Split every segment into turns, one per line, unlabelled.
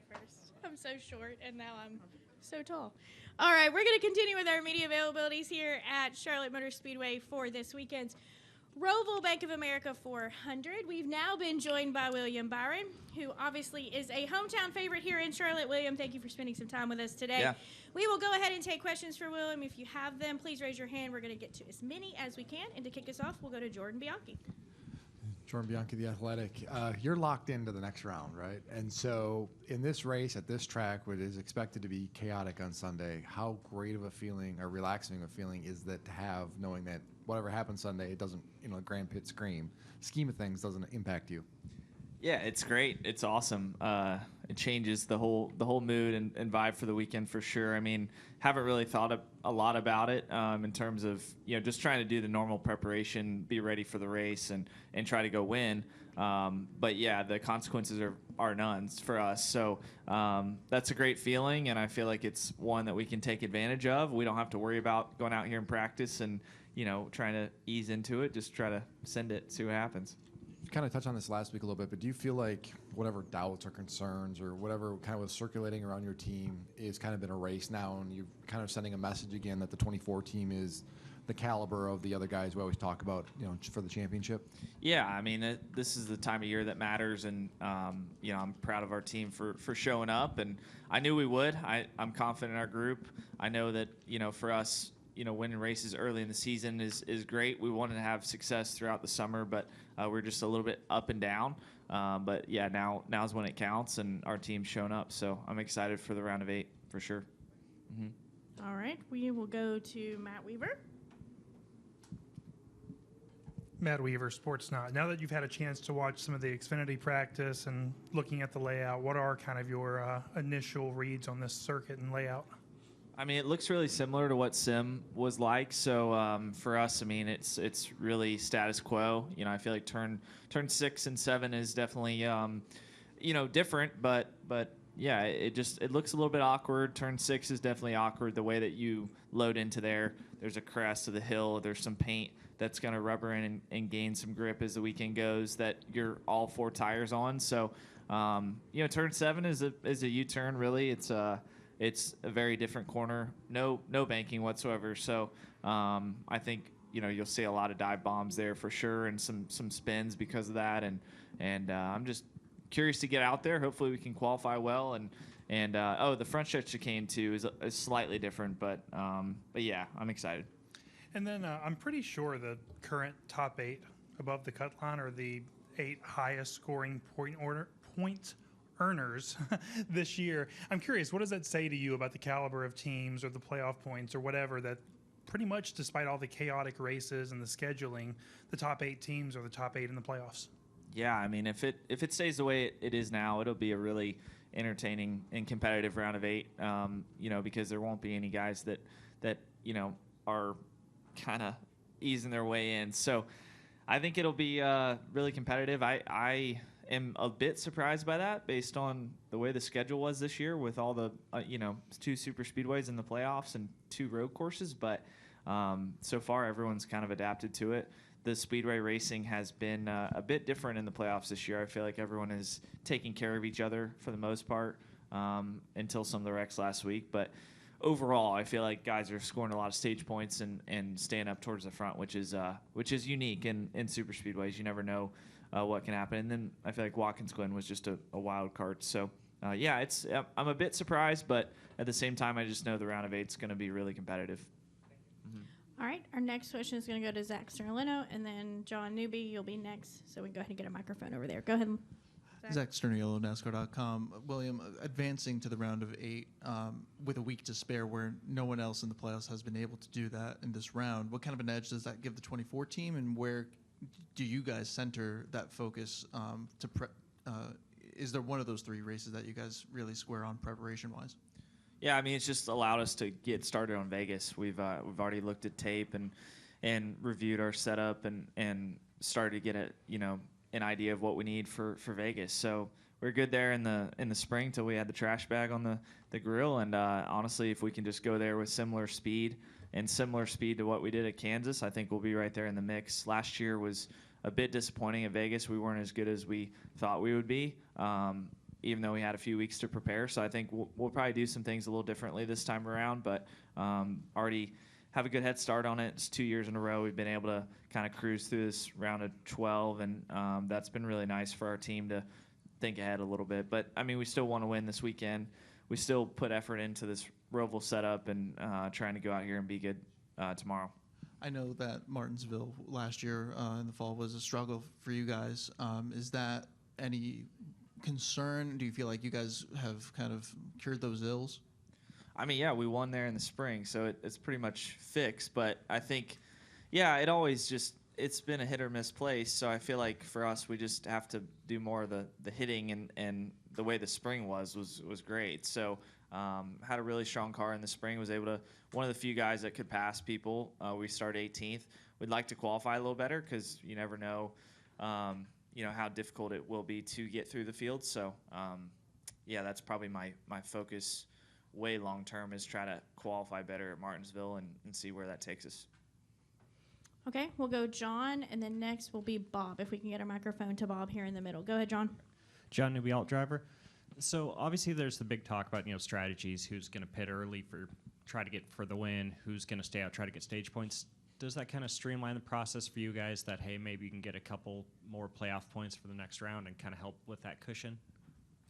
at first. I'm so short, and now I'm so tall. All right, we're going to continue with our media availabilities here at Charlotte Motor Speedway for this weekend's Roval Bank of America 400. We've now been joined by William Byron, who obviously is a hometown favorite here in Charlotte. William, thank you for spending some time with us today.
Yeah.
We will go ahead and take questions for William. If you have them, please raise your hand. We're going to get to as many as we can. And to kick us off, we'll go to Jordan Bianchi.
Jordan Bianchi, The Athletic. You're locked into the next round, right? And so in this race at this track, what is expected to be chaotic on Sunday, how great of a feeling or relaxing a feeling is that to have, knowing that whatever happens Sunday, it doesn't, Grand Pit scheme of things doesn't impact you?
Yeah, it's great. It's awesome. It changes the whole mood and vibe for the weekend for sure. I mean, haven't really thought a lot about it in terms of just trying to do the normal preparation, be ready for the race, and try to go win. But yeah, the consequences are none for us. So that's a great feeling, and I feel like it's one that we can take advantage of. We don't have to worry about going out here and practice and trying to ease into it. Just try to send it, see what happens.
You kind of touched on this last week a little bit, but do you feel like whatever doubts or concerns or whatever kind of was circulating around your team is kind of been erased now, and you're kind of sending a message again that the 24 team is the caliber of the other guys we always talk about, for the championship?
Yeah, I mean, this is the time of year that matters, and I'm proud of our team for showing up, and I knew we would. I'm confident in our group. I know that for us, winning races early in the season is great. We wanted to have success throughout the summer, but we're just a little bit up and down. But yeah, now's when it counts, and our team's shown up. So I'm excited for the round of 8 for sure. Mm-hmm.
All right, we will go to Matt Weaver.
Matt Weaver, Sportsnaut. Now that you've had a chance to watch some of the Xfinity practice and looking at the layout, what are kind of your initial reads on this circuit and layout?
I mean, it looks really similar to what Sim was like. So for us, I mean, it's really status quo. I feel like turn 6 and 7 is definitely different, but yeah, it looks a little bit awkward. Turn 6 is definitely awkward. The way that you load into there's a crest of the hill. There's some paint that's going to rubber in and gain some grip as the weekend goes that you're all 4 tires on. So turn 7 is a U-turn. Really, it's a very different corner, no banking whatsoever. So I think you'll see a lot of dive bombs there for sure, and some spins because of that. And I'm just curious to get out there. Hopefully we can qualify well. And the front stretch chicane too is slightly different, but yeah, I'm excited.
And then I'm pretty sure the current top 8 above the cut line are the 8 highest scoring point earners this year. I'm curious, what does that say to you about the caliber of teams or the playoff points or whatever, that pretty much despite all the chaotic races and the scheduling, the top 8 teams are the top 8 in the playoffs?
Yeah, I mean, if it stays the way it is now, it'll be a really entertaining and competitive round of 8, because there won't be any guys that are kind of easing their way in. So I think it'll be really competitive. I am a bit surprised by that based on the way the schedule was this year with all the 2 super speedways in the playoffs and 2 road courses, but so far everyone's kind of adapted to it. The speedway racing has been a bit different in the playoffs this year. I feel like everyone is taking care of each other for the most part until some of the wrecks last week, but overall I feel like guys are scoring a lot of stage points and staying up towards the front, which is unique in super speedways. You never know what can happen. And then I feel like Watkins Glen was just a wild card. So, yeah, I'm a bit surprised, but at the same time, I just know the round of 8 is going to be really competitive. Mm-hmm.
All right, our next question is going to go to Zach Sternalino, and then John Newby, you'll be next. So we can go ahead and get a microphone over there. Go ahead,
Zach Sternalino, NASCAR.com. William, advancing to the round of 8 with a week to spare where no one else in the playoffs has been able to do that in this round, what kind of an edge does that give the 24 team, and where do you guys center that focus is there one of those 3 races that you guys really square on preparation-wise?
Yeah, I mean, it's just allowed us to get started on Vegas. We've already looked at tape and reviewed our setup and started to get an idea of what we need for Vegas. So we're good there in the spring till we had the trash bag on the grill. And honestly, if we can just go there with similar speed to what we did at Kansas, I think we'll be right there in the mix. Last year was a bit disappointing at Vegas. We weren't as good as we thought we would be. even though we had a few weeks to prepare. So I think we'll probably do some things a little differently this time around, but already have a good head start on it. It's 2 years in a row we've been able to kind of cruise through this round of 12, and that's been really nice for our team to think ahead a little bit. But, I mean, we still want to win this weekend. We still put effort into this Roval setup and trying to go out here and be good tomorrow.
I know that Martinsville last year in the fall was a struggle for you guys. Is that any concern? Do you feel like you guys have kind of cured those ills?
I mean, yeah, we won there in the spring, so it's pretty much fixed. But I think, yeah, it always just – it's been a hit or miss place. So I feel like for us, we just have to do more of the hitting, and the way the spring was great. So had a really strong car in the spring, was able to – one of the few guys that could pass people. We started 18th. We'd like to qualify a little better because you never know, how difficult it will be to get through the field. So, yeah, that's probably my focus way long term is try to qualify better at Martinsville and see where that takes us.
Okay, we'll go John, and then next will be Bob, if we can get a microphone to Bob here in the middle. Go ahead, John.
John Newby, alt driver. So obviously there's the big talk about, strategies, who's going to pit early try to get for the win, who's going to stay out, try to get stage points. Does that kind of streamline the process for you guys that, hey, maybe you can get a couple more playoff points for the next round and kind of help with that cushion?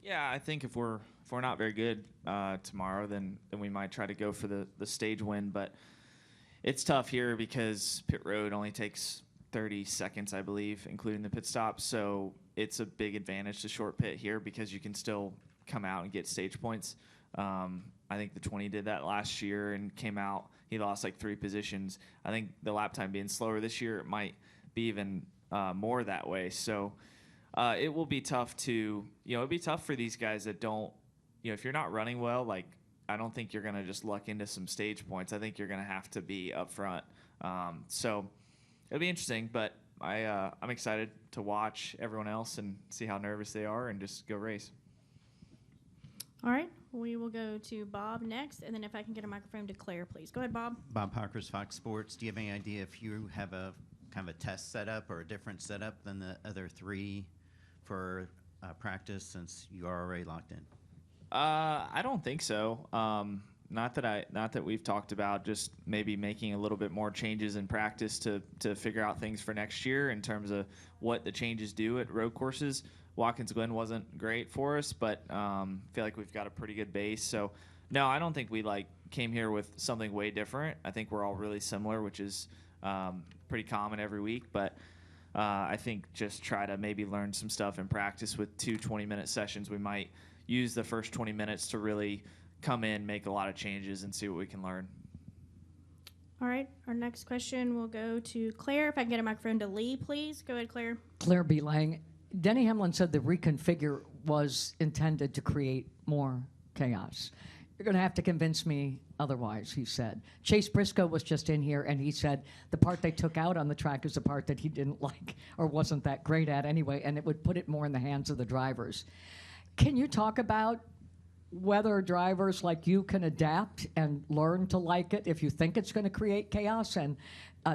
Yeah, I think if we're not very good tomorrow, then we might try to go for the stage win. But it's tough here because pit road only takes 30 seconds, I believe, including the pit stop. So it's a big advantage to short pit here because you can still come out and get stage points. I think the 20 did that last year and came out. He lost like 3 positions. I think the lap time being slower this year, it might be even more that way. So it will be tough to, it'd be tough for these guys that don't, if you're not running well, like I don't think you're going to just luck into some stage points. I think you're going to have to be up front. So it'll be interesting, but I'm excited to watch everyone else and see how nervous they are and just go race.
All right, we will go to Bob next, and then if I can get a microphone to Claire, please. Go ahead, Bob.
Bob Parker's Fox Sports. Do you have any idea if you have a kind of a test setup or a different setup than the other 3 for practice since you are already locked in?
I don't think so. Not that we've talked about, just maybe making a little bit more changes in practice to figure out things for next year in terms of what the changes do at road courses. Watkins Glen wasn't great for us, but feel like we've got a pretty good base. So, no, I don't think we came here with something way different. I think we're all really similar, which is pretty common every week. But I think just try to maybe learn some stuff in practice with 2 20-minute sessions. We might use the first 20 minutes to really come in, make a lot of changes, and see what we can learn.
All right, our next question will go to Claire. If I can get a microphone to Lee, please. Go ahead, Claire.
Claire B. Lang. Denny Hamlin said the reconfigure was intended to create more chaos. You're going to have to convince me otherwise, he said. Chase Briscoe was just in here, and he said the part they took out on the track is the part that he didn't like or wasn't that great at anyway, and it would put it more in the hands of the drivers. Can you talk about whether drivers like you can adapt and learn to like it if you think it's going to create chaos? And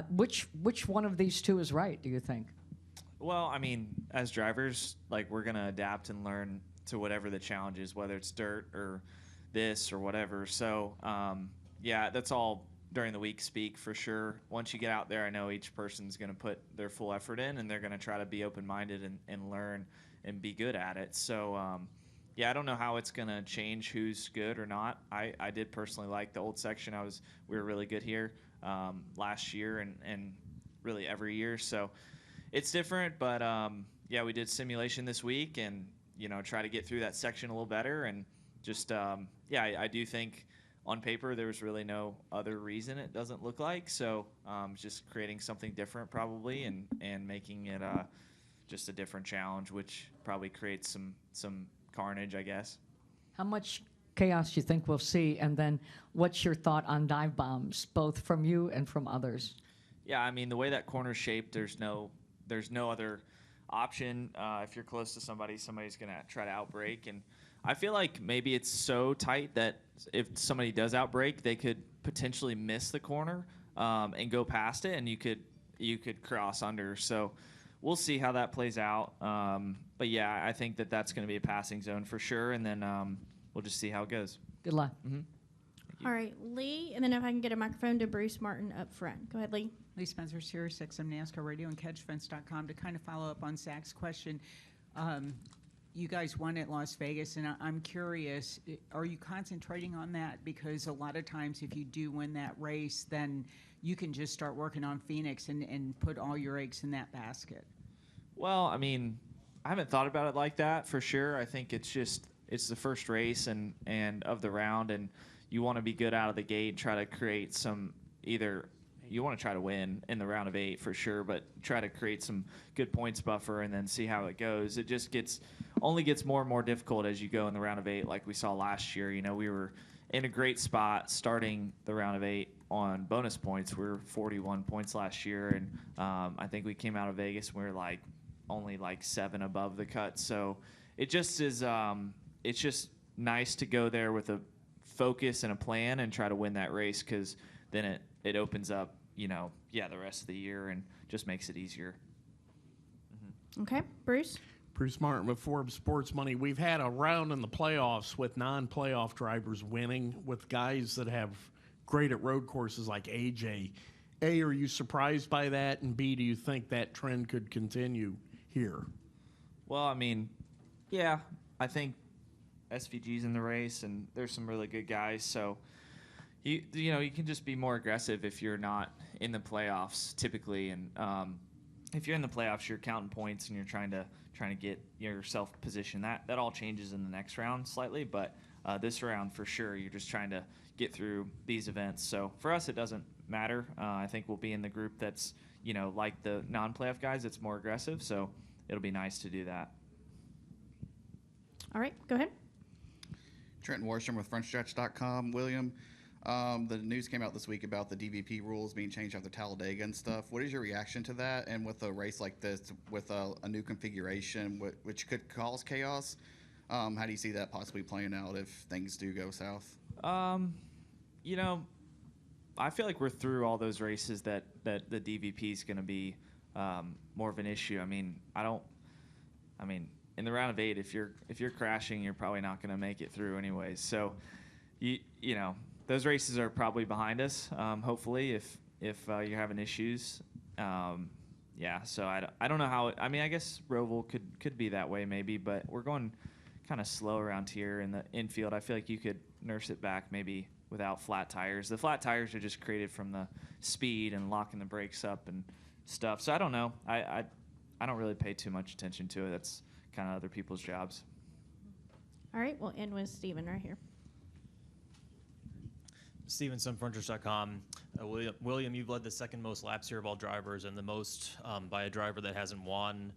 which one of these 2 is right, do you think?
Well, I mean, as drivers, we're going to adapt and learn to whatever the challenge is, whether it's dirt or this or whatever. So, yeah, that's all during the week speak for sure. Once you get out there, I know each person's going to put their full effort in, and they're going to try to be open-minded and learn and be good at it. So, yeah, I don't know how it's going to change who's good or not. I did personally like the old section. We were really good here last year and really every year. So it's different, but yeah, we did simulation this week and, try to get through that section a little better. And just, yeah, I do think on paper there was really no other reason it doesn't look like. So just creating something different probably and making it just a different challenge, which probably creates some carnage, I guess.
How much chaos do you think we'll see? And then what's your thought on dive bombs, both from you and from others?
Yeah, I mean, the way that corner's shaped, there's no other option. If you're close to somebody's going to try to outbrake. And I feel like maybe it's so tight that if somebody does outbrake, they could potentially miss the corner and go past it, and you could cross under. So we'll see how that plays out. But yeah, I think that's going to be a passing zone for sure, and then we'll just see how it goes.
Good luck.
All right, Lee, and then if I can get a microphone to Bruce Martin up front. Go ahead, Lee.
Lee Spencer, Sirius XM NASCAR Radio and CatchFence.com. To kind of follow up on Zach's question, you guys won at Las Vegas, and I'm curious, are you concentrating on that? Because a lot of times if you do win that race, then you can just start working on Phoenix and put all your eggs in that basket.
Well, I mean, I haven't thought about it like that for sure. I think it's the first race and of the round, and you want to be good out of the gate and try to create some either you want to try to win in the round of 8 for sure, but try to create some good points buffer and then see how it goes. It just only gets more and more difficult as you go in the round of 8, like we saw last year. You know, we were in a great spot starting the round of 8 on bonus points. We were 41 points last year, and I think we came out of Vegas and we were only 7 above the cut. So it just is it's just nice to go there with a focus and a plan and try to win that race, because then it opens up, the rest of the year and just makes it easier.
Okay, Bruce.
Bruce Martin with Forbes Sports Money. We've had a round in the playoffs with non-playoff drivers winning, with guys that have great at road courses like AJ. A, are you surprised by that? And B, do you think that trend could continue here?
Well, I mean, yeah, I think SVG's in the race, and there's some really good guys. So, you can just be more aggressive if you're not in the playoffs typically. And if you're in the playoffs, you're counting points and you're trying to get yourself positioned. That all changes in the next round slightly, but this round for sure, you're just trying to get through these events. So for us, it doesn't matter. I think we'll be in the group that's like the non-playoff guys. It's more aggressive, so it'll be nice to do that.
All right, go ahead.
Trenton Warstrom with FrenchStretch.com. William, the news came out this week about the DVP rules being changed after Talladega and stuff. What is your reaction to that? And with a race like this, with a new configuration, which could cause chaos, how do you see that possibly playing out if things do go south?
I feel like we're through all those races that the DVP is going to be more of an issue. In the round of 8, if you're crashing, you're probably not going to make it through anyways. So, those races are probably behind us. Hopefully, if you're having issues, So I don't know how. I guess Roval could be that way maybe, but we're going kind of slow around here in the infield. I feel like you could nurse it back maybe without flat tires. The flat tires are just created from the speed and locking the brakes up and stuff. So I don't know. I don't really pay too much attention to it. That's kind of other people's jobs.
All right, we'll end with Steven right here.
Stevenson, Fronters.com. William, you've led the second most laps here of all drivers and the most by a driver that hasn't won.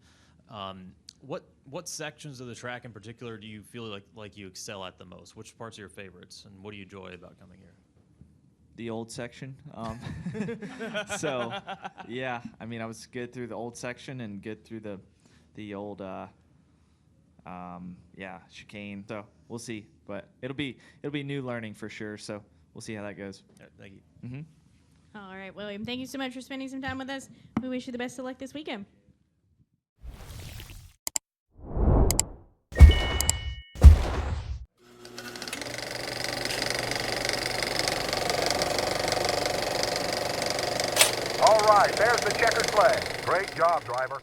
What sections of the track in particular do you feel like you excel at the most? Which parts are your favorites, and what do you enjoy about coming here?
The old section. So, yeah, I was good through the old section and good through the old chicane. So we'll see, but it'll be new learning for sure. So we'll see how that goes.
Thank you.
Mm-hmm.
All right, William, thank you so much for spending some time with us. We wish you the best of luck this weekend.
All right, there's the checkered flag. Great job, driver.